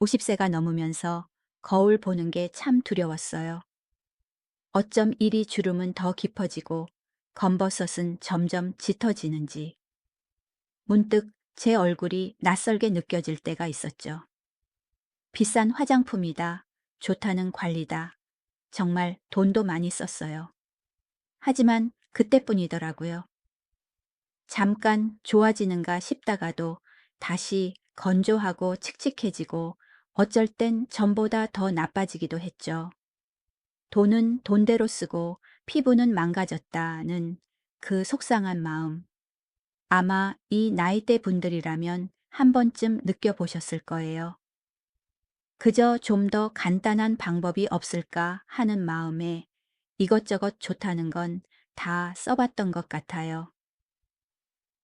50세가 넘으면서 거울 보는 게 참 두려웠어요. 어쩜 이리 주름은 더 깊어지고 검버섯은 점점 짙어지는지 문득 제 얼굴이 낯설게 느껴질 때가 있었죠. 비싼 화장품이다. 좋다는 관리다. 정말 돈도 많이 썼어요. 하지만 그때뿐이더라고요. 잠깐 좋아지는가 싶다가도 다시 건조하고 칙칙해지고 어쩔 땐 전보다 더 나빠지기도 했죠. 돈은 돈대로 쓰고 피부는 망가졌다는 그 속상한 마음. 아마 이 나이대 분들이라면 한 번쯤 느껴보셨을 거예요. 그저 좀 더 간단한 방법이 없을까 하는 마음에 이것저것 좋다는 건 다 써봤던 것 같아요.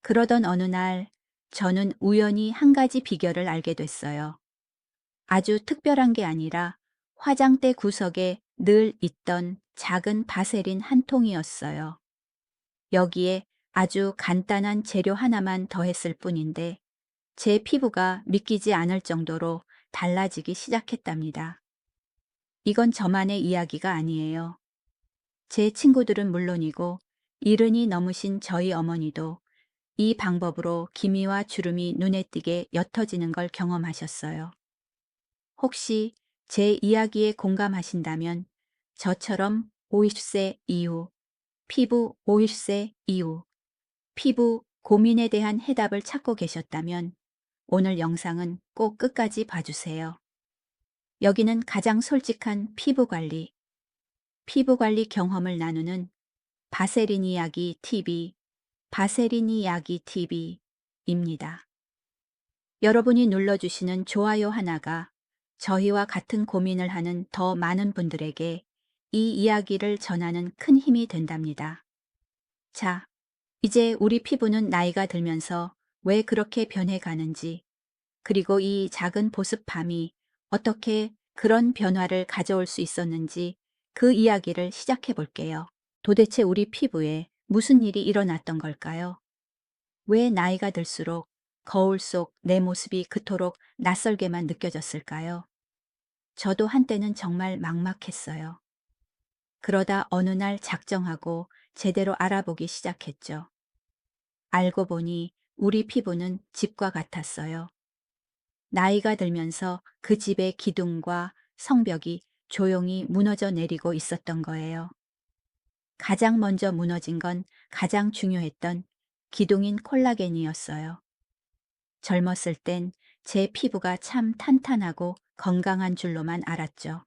그러던 어느 날 저는 우연히 한 가지 비결을 알게 됐어요. 아주 특별한 게 아니라 화장대 구석에 늘 있던 작은 바세린 한 통이었어요. 여기에 아주 간단한 재료 하나만 더했을 뿐인데 제 피부가 믿기지 않을 정도로 달라지기 시작했답니다. 이건 저만의 이야기가 아니에요. 제 친구들은 물론이고 이른이 넘으신 저희 어머니도 이 방법으로 기미와 주름이 눈에 띄게 옅어지는 걸 경험하셨어요. 혹시 제 이야기에 공감하신다면 저처럼 50세 이후, 피부 50세 이후, 피부 고민에 대한 해답을 찾고 계셨다면 오늘 영상은 꼭 끝까지 봐주세요. 여기는 가장 솔직한 피부 관리 경험을 나누는 바세린 이야기 TV, 바세린 이야기 TV입니다. 여러분이 눌러주시는 좋아요 하나가 저희와 같은 고민을 하는 더 많은 분들에게 이 이야기를 전하는 큰 힘이 된답니다. 자, 이제 우리 피부는 나이가 들면서 왜 그렇게 변해가는지, 그리고 이 작은 보습함이 어떻게 그런 변화를 가져올 수 있었는지 그 이야기를 시작해 볼게요. 도대체 우리 피부에 무슨 일이 일어났던 걸까요? 왜 나이가 들수록 거울 속 내 모습이 그토록 낯설게만 느껴졌을까요? 저도 한때는 정말 막막했어요. 그러다 어느 날 작정하고 제대로 알아보기 시작했죠. 알고 보니 우리 피부는 집과 같았어요. 나이가 들면서 그 집의 기둥과 성벽이 조용히 무너져 내리고 있었던 거예요. 가장 먼저 무너진 건 가장 중요했던 기둥인 콜라겐이었어요. 젊었을 땐 제 피부가 참 탄탄하고 건강한 줄로만 알았죠.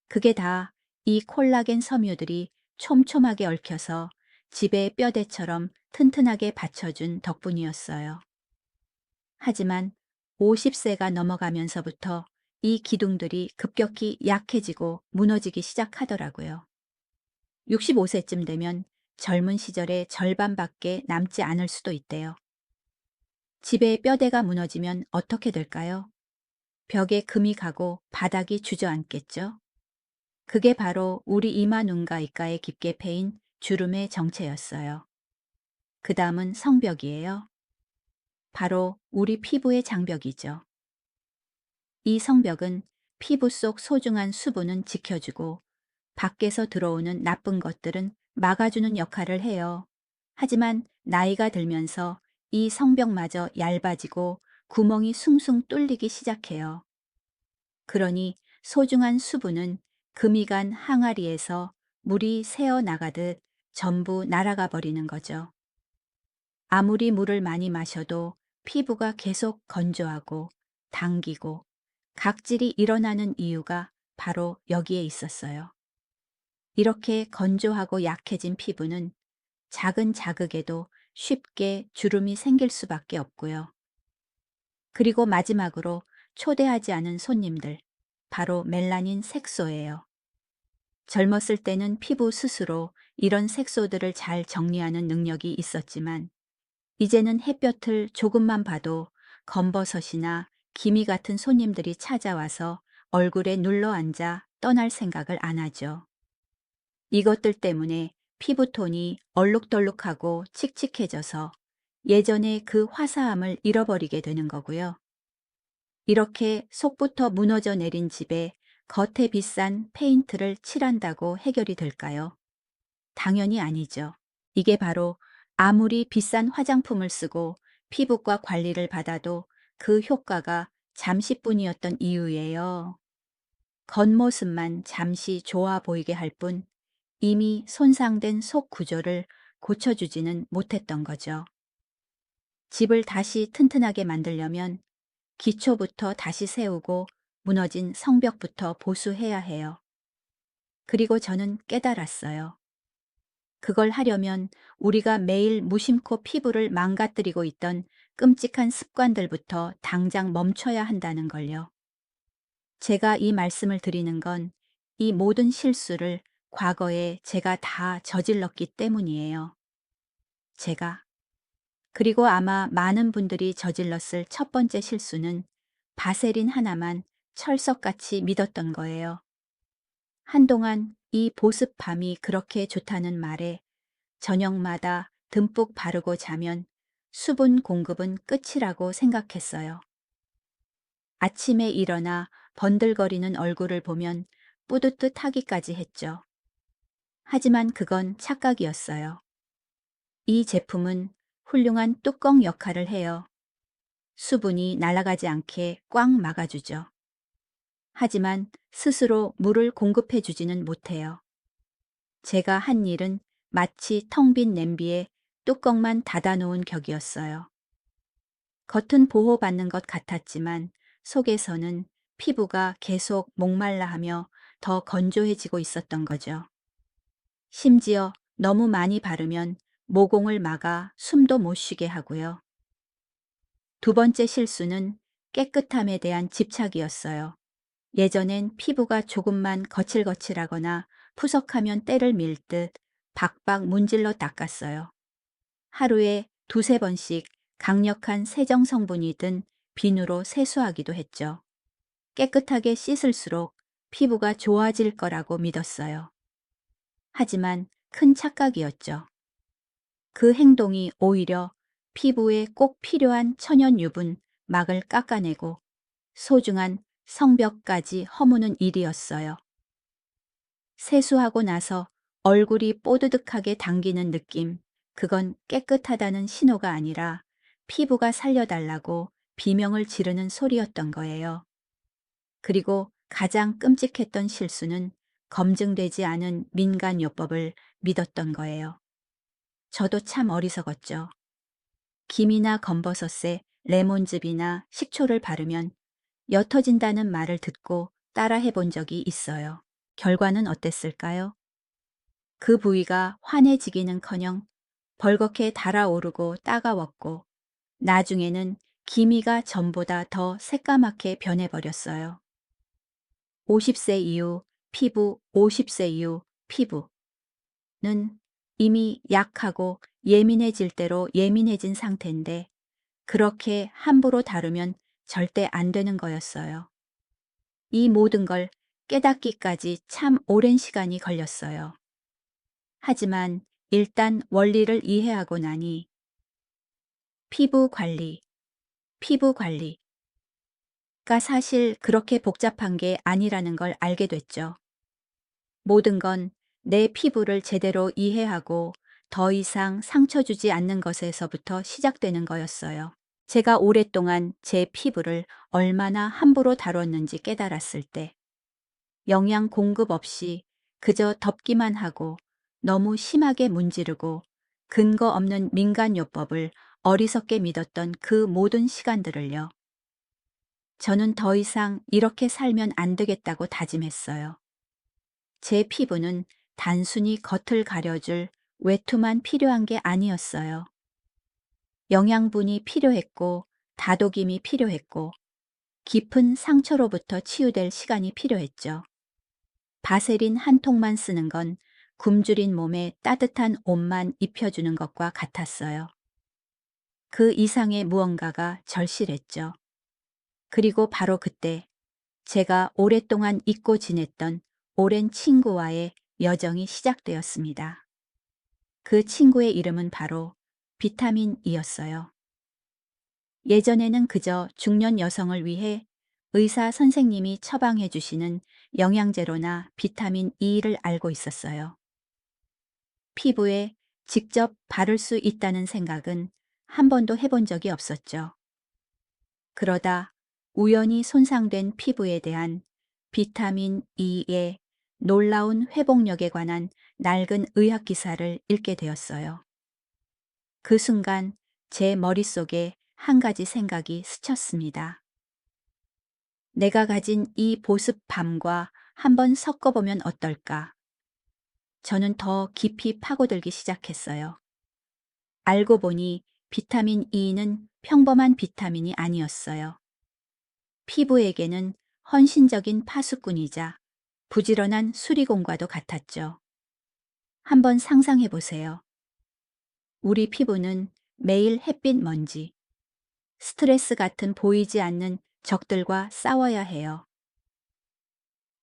그게 다 이 콜라겐 섬유들이 촘촘하게 얽혀서 집의 뼈대처럼 튼튼하게 받쳐준 덕분이었어요. 하지만 50세가 넘어가면서부터 이 기둥들이 급격히 약해지고 무너지기 시작하더라고요. 65세쯤 되면 젊은 시절의 절반밖에 남지 않을 수도 있대요. 집의 뼈대가 무너지면 어떻게 될까요? 벽에 금이 가고 바닥이 주저앉겠죠? 그게 바로 우리 이마 눈가 입가에 깊게 패인 주름의 정체였어요. 그 다음은 성벽이에요. 바로 우리 피부의 장벽이죠. 이 성벽은 피부 속 소중한 수분은 지켜주고 밖에서 들어오는 나쁜 것들은 막아주는 역할을 해요. 하지만 나이가 들면서 이 성벽마저 얇아지고 구멍이 숭숭 뚫리기 시작해요. 그러니 소중한 수분은 금이 간 항아리에서 물이 새어 나가듯 전부 날아가 버리는 거죠. 아무리 물을 많이 마셔도 피부가 계속 건조하고 당기고 각질이 일어나는 이유가 바로 여기에 있었어요. 이렇게 건조하고 약해진 피부는 작은 자극에도 쉽게 주름이 생길 수밖에 없고요. 그리고 마지막으로 초대하지 않은 손님들, 바로 멜라닌 색소예요. 젊었을 때는 피부 스스로 이런 색소들을 잘 정리하는 능력이 있었지만 이제는 햇볕을 조금만 봐도 검버섯이나 기미 같은 손님들이 찾아와서 얼굴에 눌러앉아 떠날 생각을 안 하죠. 이것들 때문에 피부톤이 얼룩덜룩하고 칙칙해져서 예전의 그 화사함을 잃어버리게 되는 거고요. 이렇게 속부터 무너져 내린 집에 겉에 비싼 페인트를 칠한다고 해결이 될까요? 당연히 아니죠. 이게 바로 아무리 비싼 화장품을 쓰고 피부과 관리를 받아도 그 효과가 잠시뿐이었던 이유예요. 겉모습만 잠시 좋아 보이게 할 뿐 이미 손상된 속 구조를 고쳐주지는 못했던 거죠. 집을 다시 튼튼하게 만들려면 기초부터 다시 세우고 무너진 성벽부터 보수해야 해요. 그리고 저는 깨달았어요. 그걸 하려면 우리가 매일 무심코 피부를 망가뜨리고 있던 끔찍한 습관들부터 당장 멈춰야 한다는 걸요. 제가 이 말씀을 드리는 건 이 모든 실수를 과거에 제가 다 저질렀기 때문이에요. 제가. 그리고 아마 많은 분들이 저질렀을 첫 번째 실수는 바세린 하나만 철석같이 믿었던 거예요. 한동안 이 보습밤이 그렇게 좋다는 말에 저녁마다 듬뿍 바르고 자면 수분 공급은 끝이라고 생각했어요. 아침에 일어나 번들거리는 얼굴을 보면 뿌듯하기까지 했죠. 하지만 그건 착각이었어요. 이 제품은 훌륭한 뚜껑 역할을 해요. 수분이 날아가지 않게 꽉 막아주죠. 하지만 스스로 물을 공급해 주지는 못해요. 제가 한 일은 마치 텅 빈 냄비에 뚜껑만 닫아 놓은 격이었어요. 겉은 보호받는 것 같았지만 속에서는 피부가 계속 목말라 하며 더 건조해지고 있었던 거죠. 심지어 너무 많이 바르면 모공을 막아 숨도 못 쉬게 하고요. 두 번째 실수는 깨끗함에 대한 집착이었어요. 예전엔 피부가 조금만 거칠거칠하거나 푸석하면 때를 밀듯 박박 문질러 닦았어요. 하루에 두세 번씩 강력한 세정 성분이 든 비누로 세수하기도 했죠. 깨끗하게 씻을수록 피부가 좋아질 거라고 믿었어요. 하지만 큰 착각이었죠. 그 행동이 오히려 피부에 꼭 필요한 천연 유분 막을 깎아내고 소중한 성벽까지 허무는 일이었어요. 세수하고 나서 얼굴이 뽀드득하게 당기는 느낌, 그건 깨끗하다는 신호가 아니라 피부가 살려달라고 비명을 지르는 소리였던 거예요. 그리고 가장 끔찍했던 실수는 검증되지 않은 민간요법을 믿었던 거예요. 저도 참 어리석었죠. 김이나 검버섯에 레몬즙이나 식초를 바르면 옅어진다는 말을 듣고 따라 해본 적이 있어요. 결과는 어땠을까요? 그 부위가 환해지기는커녕 벌겋게 달아오르고 따가웠고 나중에는 기미가 전보다 더 새까맣게 변해버렸어요. 50세 이후 피부, 50세 이후 피부는 이미 약하고 예민해질 대로 예민해진 상태인데 그렇게 함부로 다루면 절대 안 되는 거였어요. 이 모든 걸 깨닫기까지 참 오랜 시간이 걸렸어요. 하지만 일단 원리를 이해하고 나니 피부 관리, 피부 관리가 사실 그렇게 복잡한 게 아니라는 걸 알게 됐죠. 모든 건 내 피부를 제대로 이해하고 더 이상 상처 주지 않는 것에서부터 시작되는 거였어요. 제가 오랫동안 제 피부를 얼마나 함부로 다뤘는지 깨달았을 때 영양 공급 없이 그저 덮기만 하고 너무 심하게 문지르고 근거 없는 민간요법을 어리석게 믿었던 그 모든 시간들을요. 저는 더 이상 이렇게 살면 안 되겠다고 다짐했어요. 제 피부는 단순히 겉을 가려줄 외투만 필요한 게 아니었어요. 영양분이 필요했고 다독임이 필요했고 깊은 상처로부터 치유될 시간이 필요했죠. 바세린 한 통만 쓰는 건 굶주린 몸에 따뜻한 옷만 입혀주는 것과 같았어요. 그 이상의 무언가가 절실했죠. 그리고 바로 그때 제가 오랫동안 잊고 지냈던 오랜 친구와의 여정이 시작되었습니다. 그 친구의 이름은 바로 비타민이었어요. 예전에는 그저 중년 여성을 위해 의사 선생님이 처방해 주시는 영양제로나 비타민 E를 알고 있었어요. 피부에 직접 바를 수 있다는 생각은 한 번도 해본 적이 없었죠. 그러다 우연히 손상된 피부에 대한 비타민 E의 놀라운 회복력에 관한 낡은 의학 기사를 읽게 되었어요. 그 순간 제 머릿속에 한 가지 생각이 스쳤습니다. 내가 가진 이 보습밤과 한번 섞어보면 어떨까? 저는 더 깊이 파고들기 시작했어요. 알고 보니 비타민 E는 평범한 비타민이 아니었어요. 피부에게는 헌신적인 파수꾼이자 부지런한 수리공과도 같았죠. 한번 상상해 보세요. 우리 피부는 매일 햇빛 먼지, 스트레스 같은 보이지 않는 적들과 싸워야 해요.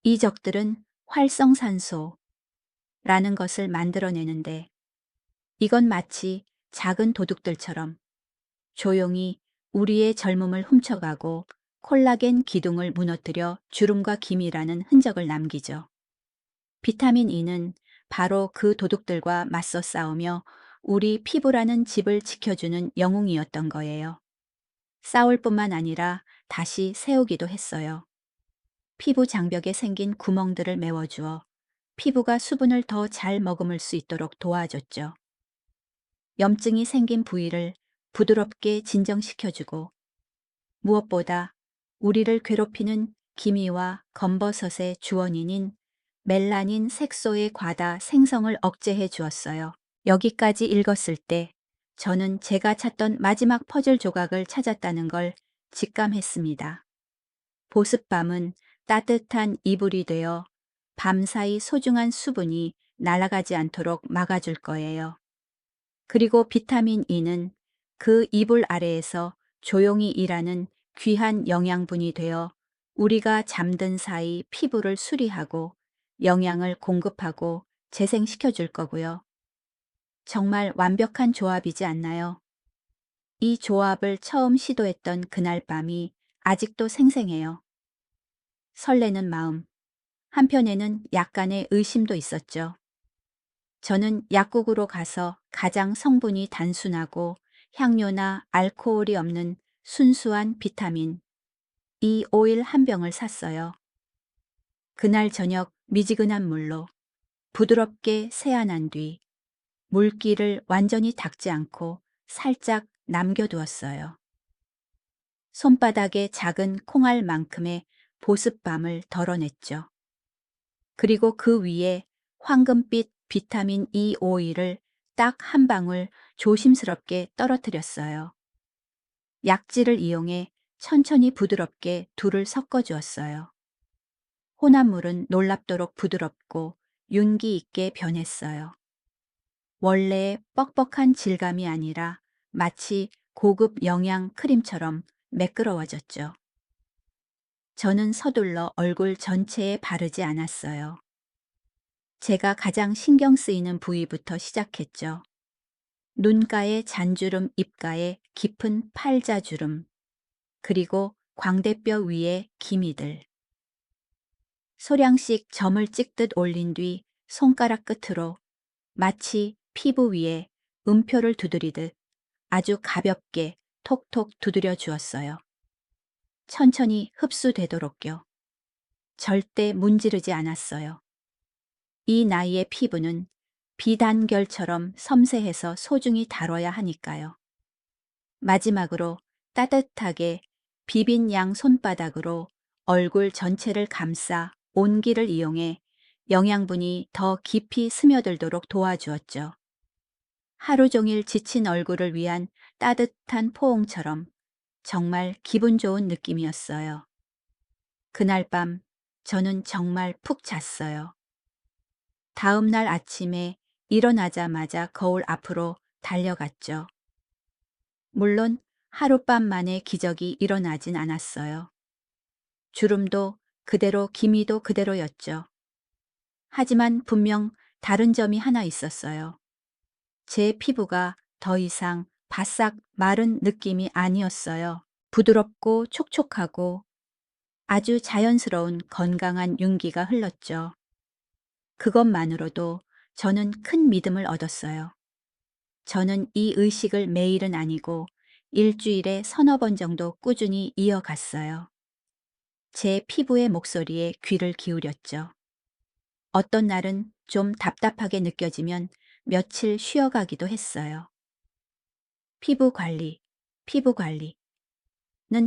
이 적들은 활성산소라는 것을 만들어내는데 이건 마치 작은 도둑들처럼 조용히 우리의 젊음을 훔쳐가고 콜라겐 기둥을 무너뜨려 주름과 기미라는 흔적을 남기죠. 비타민 E는 바로 그 도둑들과 맞서 싸우며 우리 피부라는 집을 지켜주는 영웅이었던 거예요. 싸울 뿐만 아니라 다시 세우기도 했어요. 피부 장벽에 생긴 구멍들을 메워주어 피부가 수분을 더 잘 머금을 수 있도록 도와줬죠. 염증이 생긴 부위를 부드럽게 진정시켜주고 무엇보다 우리를 괴롭히는 기미와 검버섯의 주원인인 멜라닌 색소의 과다 생성을 억제해 주었어요. 여기까지 읽었을 때 저는 제가 찾던 마지막 퍼즐 조각을 찾았다는 걸 직감했습니다. 보습밤은 따뜻한 이불이 되어 밤사이 소중한 수분이 날아가지 않도록 막아줄 거예요. 그리고 비타민 E는 그 이불 아래에서 조용히 일하는 귀한 영양분이 되어 우리가 잠든 사이 피부를 수리하고 영양을 공급하고 재생시켜 줄 거고요. 정말 완벽한 조합이지 않나요? 이 조합을 처음 시도했던 그날 밤이 아직도 생생해요. 설레는 마음, 한편에는 약간의 의심도 있었죠. 저는 약국으로 가서 가장 성분이 단순하고 향료나 알코올이 없는 순수한 비타민 E 오일 한 병을 샀어요. 그날 저녁 미지근한 물로 부드럽게 세안한 뒤 물기를 완전히 닦지 않고 살짝 남겨두었어요. 손바닥에 작은 콩알만큼의 보습밤을 덜어냈죠. 그리고 그 위에 황금빛 비타민 E 오일을 딱 한 방울 조심스럽게 떨어뜨렸어요. 약지를 이용해 천천히 부드럽게 둘을 섞어 주었어요. 혼합물은 놀랍도록 부드럽고 윤기 있게 변했어요. 원래의 뻑뻑한 질감이 아니라 마치 고급 영양 크림처럼 매끄러워졌죠. 저는 서둘러 얼굴 전체에 바르지 않았어요. 제가 가장 신경 쓰이는 부위부터 시작했죠. 눈가의 잔주름, 입가의 깊은 팔자주름, 그리고 광대뼈 위의 기미들. 소량씩 점을 찍듯 올린 뒤 손가락 끝으로 마치 피부 위에 음표를 두드리듯 아주 가볍게 톡톡 두드려 주었어요. 천천히 흡수되도록요. 절대 문지르지 않았어요. 이 나이의 피부는 비단결처럼 섬세해서 소중히 다뤄야 하니까요. 마지막으로 따뜻하게 비빈 양 손바닥으로 얼굴 전체를 감싸 온기를 이용해 영양분이 더 깊이 스며들도록 도와주었죠. 하루 종일 지친 얼굴을 위한 따뜻한 포옹처럼 정말 기분 좋은 느낌이었어요. 그날 밤 저는 정말 푹 잤어요. 다음 날 아침에 일어나자마자 거울 앞으로 달려갔죠. 물론 하룻밤 만에 기적이 일어나진 않았어요. 주름도 그대로 기미도 그대로였죠. 하지만 분명 다른 점이 하나 있었어요. 제 피부가 더 이상 바싹 마른 느낌이 아니었어요. 부드럽고 촉촉하고 아주 자연스러운 건강한 윤기가 흘렀죠. 그것만으로도 저는 큰 믿음을 얻었어요. 저는 이 의식을 매일은 아니고 일주일에 서너 번 정도 꾸준히 이어갔어요. 제 피부의 목소리에 귀를 기울였죠. 어떤 날은 좀 답답하게 느껴지면 며칠 쉬어가기도 했어요. 피부 관리, 피부 관리는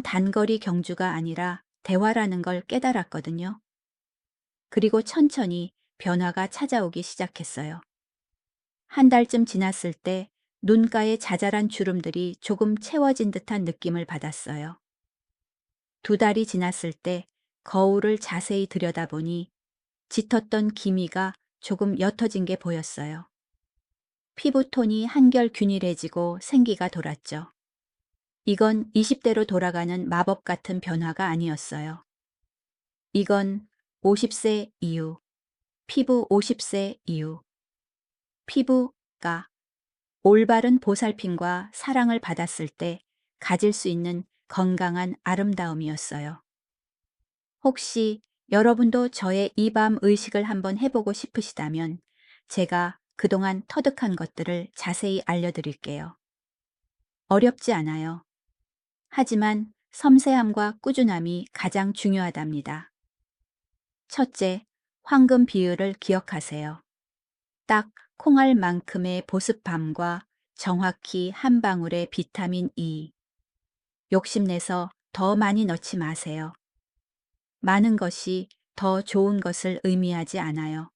단거리 경주가 아니라 대화라는 걸 깨달았거든요. 그리고 천천히 변화가 찾아오기 시작했어요. 한 달쯤 지났을 때 눈가의 자잘한 주름들이 조금 채워진 듯한 느낌을 받았어요. 두 달이 지났을 때 거울을 자세히 들여다보니 짙었던 기미가 조금 옅어진 게 보였어요. 피부톤이 한결 균일해지고 생기가 돌았죠. 이건 20대로 돌아가는 마법 같은 변화가 아니었어요. 이건 50세 이후, 피부 50세 이후, 피부가 올바른 보살핌과 사랑을 받았을 때 가질 수 있는 건강한 아름다움이었어요. 혹시 여러분도 저의 이 밤 의식을 한번 해보고 싶으시다면 제가 그동안 터득한 것들을 자세히 알려드릴게요. 어렵지 않아요. 하지만 섬세함과 꾸준함이 가장 중요하답니다. 첫째, 황금 비율을 기억하세요. 딱 콩알만큼의 보습함과 정확히 한 방울의 비타민 E. 욕심내서 더 많이 넣지 마세요. 많은 것이 더 좋은 것을 의미하지 않아요.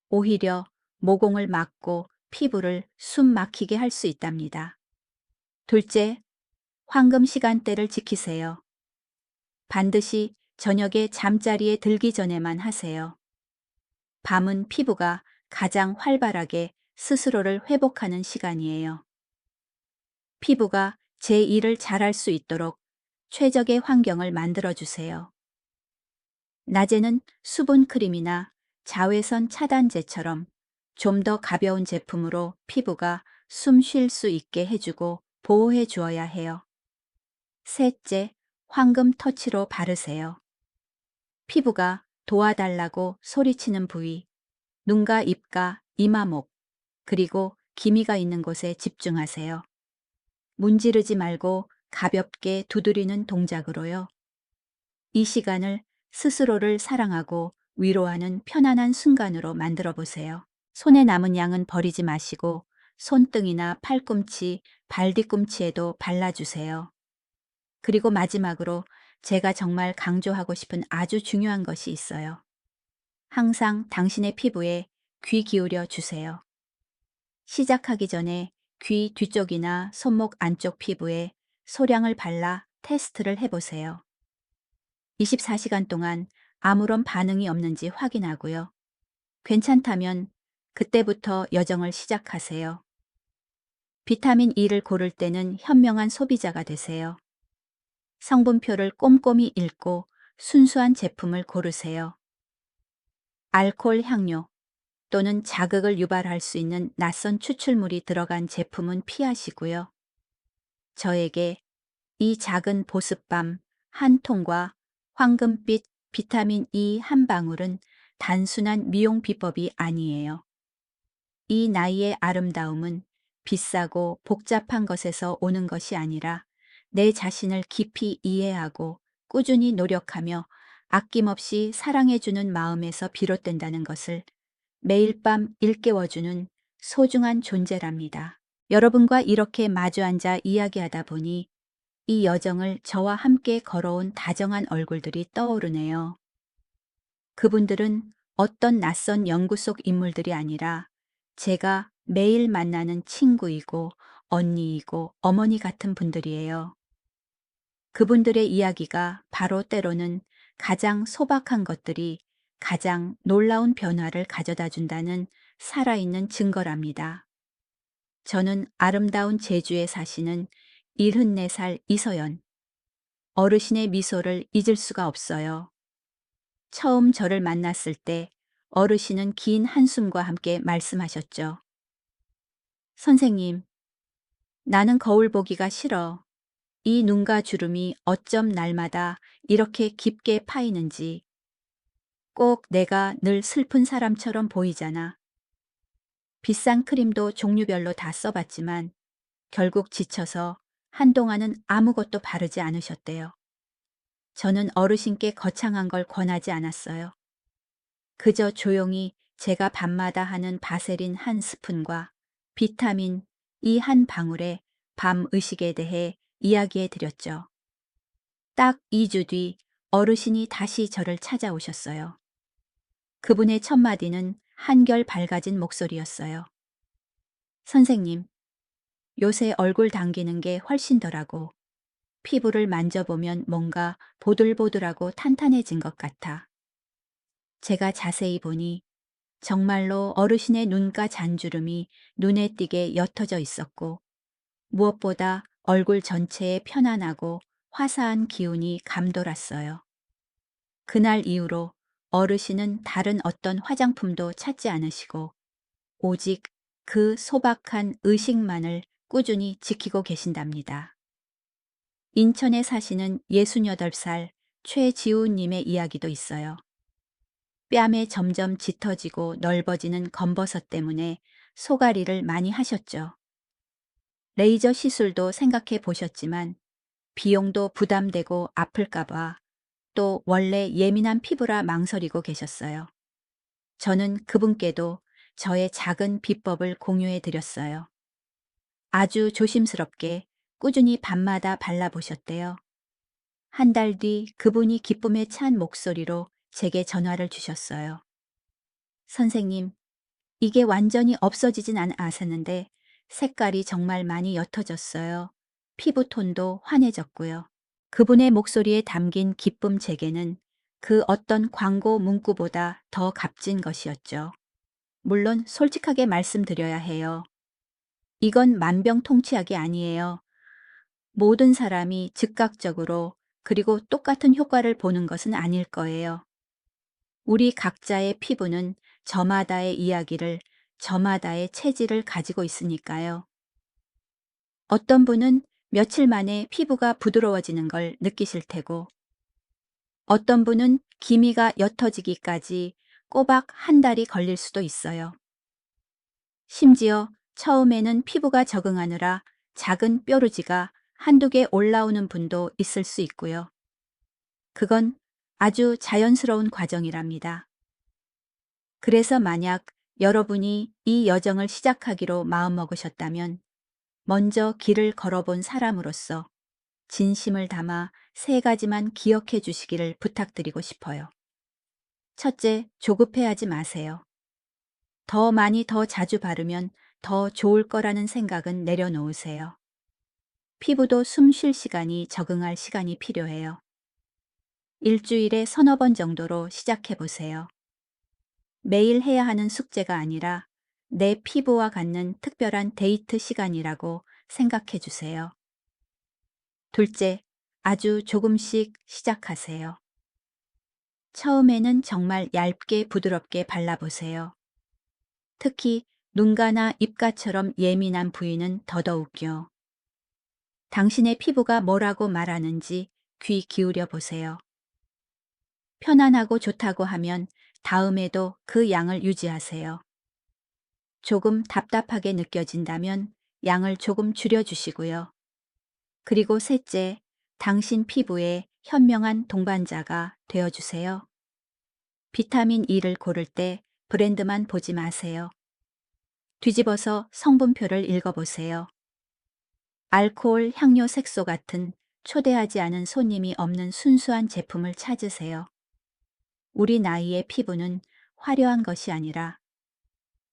오히려 모공을 막고 피부를 숨 막히게 할 수 있답니다. 둘째, 황금 시간대를 지키세요. 반드시 저녁에 잠자리에 들기 전에만 하세요. 밤은 피부가 가장 활발하게 스스로를 회복하는 시간이에요. 피부가 제 일을 잘할 수 있도록 최적의 환경을 만들어 주세요. 낮에는 수분 크림이나 자외선 차단제처럼 좀 더 가벼운 제품으로 피부가 숨 쉴 수 있게 해주고 보호해 주어야 해요. 셋째, 황금 터치로 바르세요. 피부가 도와달라고 소리치는 부위, 눈과 입과 이마목, 그리고 기미가 있는 곳에 집중하세요. 문지르지 말고 가볍게 두드리는 동작으로요. 이 시간을 스스로를 사랑하고 위로하는 편안한 순간으로 만들어 보세요. 손에 남은 양은 버리지 마시고 손등이나 팔꿈치, 발 뒤꿈치에도 발라주세요. 그리고 마지막으로 제가 정말 강조하고 싶은 아주 중요한 것이 있어요. 항상 당신의 피부에 귀 기울여 주세요. 시작하기 전에 귀 뒤쪽이나 손목 안쪽 피부에 소량을 발라 테스트를 해보세요. 24시간 동안 아무런 반응이 없는지 확인하고요. 괜찮다면 그때부터 여정을 시작하세요. 비타민 E를 고를 때는 현명한 소비자가 되세요. 성분표를 꼼꼼히 읽고 순수한 제품을 고르세요. 알코올 향료 또는 자극을 유발할 수 있는 낯선 추출물이 들어간 제품은 피하시고요. 저에게 이 작은 보습밤 한 통과 황금빛 비타민 E 한 방울은 단순한 미용 비법이 아니에요. 이 나이의 아름다움은 비싸고 복잡한 것에서 오는 것이 아니라 내 자신을 깊이 이해하고 꾸준히 노력하며 아낌없이 사랑해주는 마음에서 비롯된다는 것을 매일 밤 일깨워주는 소중한 존재랍니다. 여러분과 이렇게 마주 앉아 이야기하다 보니 이 여정을 저와 함께 걸어온 다정한 얼굴들이 떠오르네요. 그분들은 어떤 낯선 연구 속 인물들이 아니라 제가 매일 만나는 친구이고 언니이고 어머니 같은 분들이에요. 그분들의 이야기가 바로 때로는 가장 소박한 것들이 가장 놀라운 변화를 가져다 준다는 살아있는 증거랍니다. 저는 아름다운 제주에 사시는 74살 이서연, 어르신의 미소를 잊을 수가 없어요. 처음 저를 만났을 때 어르신은 긴 한숨과 함께 말씀하셨죠. 선생님, 나는 거울 보기가 싫어. 이 눈가 주름이 어쩜 날마다 이렇게 깊게 파이는지 꼭 내가 늘 슬픈 사람처럼 보이잖아. 비싼 크림도 종류별로 다 써봤지만 결국 지쳐서 한동안은 아무것도 바르지 않으셨대요. 저는 어르신께 거창한 걸 권하지 않았어요. 그저 조용히 제가 밤마다 하는 바세린 한 스푼과 비타민 E 한 방울의 밤 의식에 대해 이야기해 드렸죠. 딱 2주 뒤 어르신이 다시 저를 찾아오셨어요. 그분의 첫 마디는 한결 밝아진 목소리였어요. 선생님, 요새 얼굴 당기는 게 훨씬 덜하고 피부를 만져보면 뭔가 보들보들하고 탄탄해진 것 같아. 제가 자세히 보니 정말로 어르신의 눈가 잔주름이 눈에 띄게 옅어져 있었고 무엇보다 얼굴 전체에 편안하고 화사한 기운이 감돌았어요. 그날 이후로 어르신은 다른 어떤 화장품도 찾지 않으시고 오직 그 소박한 의식만을 꾸준히 지키고 계신답니다. 인천에 사시는 68살 최지우님의 이야기도 있어요. 뺨에 점점 짙어지고 넓어지는 검버섯 때문에 소가리를 많이 하셨죠. 레이저 시술도 생각해 보셨지만 비용도 부담되고 아플까봐 또 원래 예민한 피부라 망설이고 계셨어요. 저는 그분께도 저의 작은 비법을 공유해 드렸어요. 아주 조심스럽게 꾸준히 밤마다 발라보셨대요. 한 달 뒤 그분이 기쁨에 찬 목소리로 제게 전화를 주셨어요. 선생님, 이게 완전히 없어지진 않았었는데 색깔이 정말 많이 옅어졌어요. 피부톤도 환해졌고요. 그분의 목소리에 담긴 기쁨 제게는 그 어떤 광고 문구보다 더 값진 것이었죠. 물론 솔직하게 말씀드려야 해요. 이건 만병통치약이 아니에요. 모든 사람이 즉각적으로 그리고 똑같은 효과를 보는 것은 아닐 거예요. 우리 각자의 피부는 저마다의 이야기를, 저마다의 체질을 가지고 있으니까요. 어떤 분은 며칠 만에 피부가 부드러워지는 걸 느끼실 테고, 어떤 분은 기미가 옅어지기까지 꼬박 한 달이 걸릴 수도 있어요. 심지어 처음에는 피부가 적응하느라 작은 뾰루지가 한두 개 올라오는 분도 있을 수 있고요. 그건 아주 자연스러운 과정이랍니다. 그래서 만약 여러분이 이 여정을 시작하기로 마음먹으셨다면 먼저 길을 걸어본 사람으로서 진심을 담아 세 가지만 기억해 주시기를 부탁드리고 싶어요. 첫째, 조급해하지 마세요. 더 많이 더 자주 바르면 더 좋을 거라는 생각은 내려놓으세요. 피부도 숨 쉴 시간이 적응할 시간이 필요해요. 일주일에 서너 번 정도로 시작해 보세요. 매일 해야 하는 숙제가 아니라 내 피부와 갖는 특별한 데이트 시간이라고 생각해 주세요. 둘째, 아주 조금씩 시작하세요. 처음에는 정말 얇게 부드럽게 발라보세요. 특히 눈가나 입가처럼 예민한 부위는 더더욱요. 당신의 피부가 뭐라고 말하는지 귀 기울여 보세요. 편안하고 좋다고 하면 다음에도 그 양을 유지하세요. 조금 답답하게 느껴진다면 양을 조금 줄여주시고요. 그리고 셋째, 당신 피부에 현명한 동반자가 되어주세요. 비타민 E를 고를 때 브랜드만 보지 마세요. 뒤집어서 성분표를 읽어보세요. 알코올, 향료, 색소 같은 초대하지 않은 손님이 없는 순수한 제품을 찾으세요. 우리 나이의 피부는 화려한 것이 아니라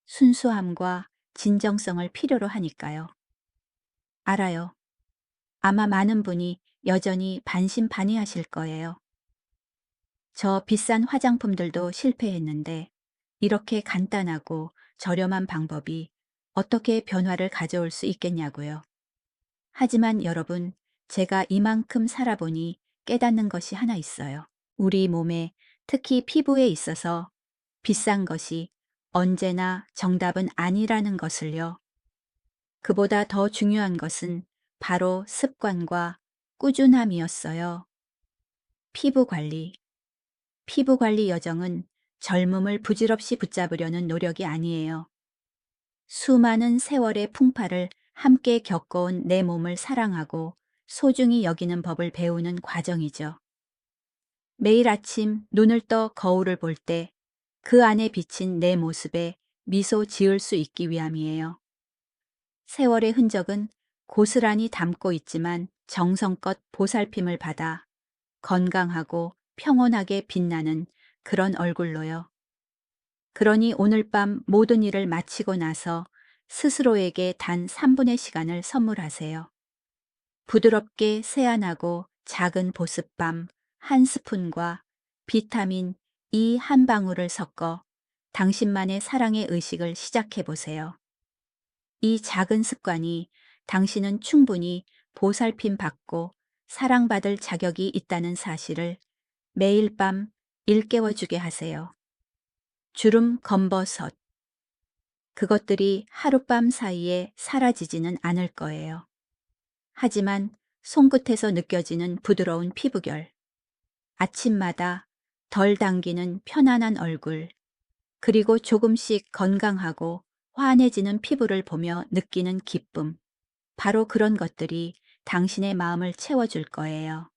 순수함과 진정성을 필요로 하니까요. 알아요. 아마 많은 분이 여전히 반신반의하실 거예요. 저 비싼 화장품들도 실패했는데 이렇게 간단하고 저렴한 방법이 어떻게 변화를 가져올 수 있겠냐고요. 하지만 여러분, 제가 이만큼 살아보니 깨닫는 것이 하나 있어요. 우리 몸에, 특히 피부에 있어서 비싼 것이 언제나 정답은 아니라는 것을요. 그보다 더 중요한 것은 바로 습관과 꾸준함이었어요. 피부 관리. 피부 관리 여정은 젊음을 부질없이 붙잡으려는 노력이 아니에요. 수많은 세월의 풍파를 함께 겪어온 내 몸을 사랑하고 소중히 여기는 법을 배우는 과정이죠. 매일 아침 눈을 떠 거울을 볼 때 그 안에 비친 내 모습에 미소 지을 수 있기 위함이에요. 세월의 흔적은 고스란히 담고 있지만 정성껏 보살핌을 받아 건강하고 평온하게 빛나는 그런 얼굴로요. 그러니 오늘 밤 모든 일을 마치고 나서 스스로에게 단 3분의 시간을 선물하세요. 부드럽게 세안하고 작은 보습밤 한 스푼과 비타민 E 한 방울을 섞어 당신만의 사랑의 의식을 시작해 보세요. 이 작은 습관이 당신은 충분히 보살핌 받고 사랑받을 자격이 있다는 사실을 매일 밤 일깨워주게 하세요. 주름, 검버섯. 그것들이 하룻밤 사이에 사라지지는 않을 거예요. 하지만 손끝에서 느껴지는 부드러운 피부결, 아침마다 덜 당기는 편안한 얼굴, 그리고 조금씩 건강하고 환해지는 피부를 보며 느끼는 기쁨, 바로 그런 것들이 당신의 마음을 채워줄 거예요.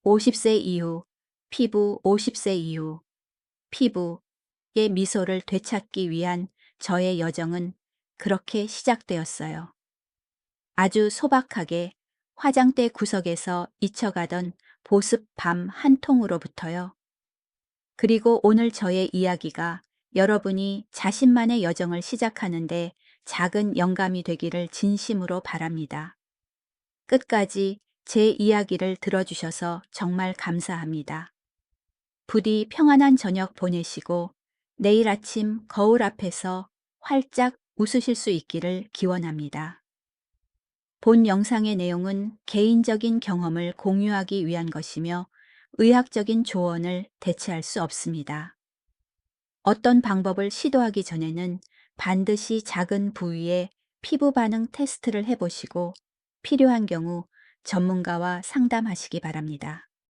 50세 이후, 피부 50세 이후, 피부의 미소를 되찾기 위한 저의 여정은 그렇게 시작되었어요. 아주 소박하게 화장대 구석에서 잊혀가던 보습 밤 한 통으로부터요. 그리고 오늘 저의 이야기가 여러분이 자신만의 여정을 시작하는데 작은 영감이 되기를 진심으로 바랍니다. 끝까지 제 이야기를 들어주셔서 정말 감사합니다. 부디 평안한 저녁 보내시고 내일 아침 거울 앞에서 활짝 웃으실 수 있기를 기원합니다. 본 영상의 내용은 개인적인 경험을 공유하기 위한 것이며 의학적인 조언을 대체할 수 없습니다. 어떤 방법을 시도하기 전에는 반드시 작은 부위에 피부 반응 테스트를 해보시고 필요한 경우 전문가와 상담하시기 바랍니다.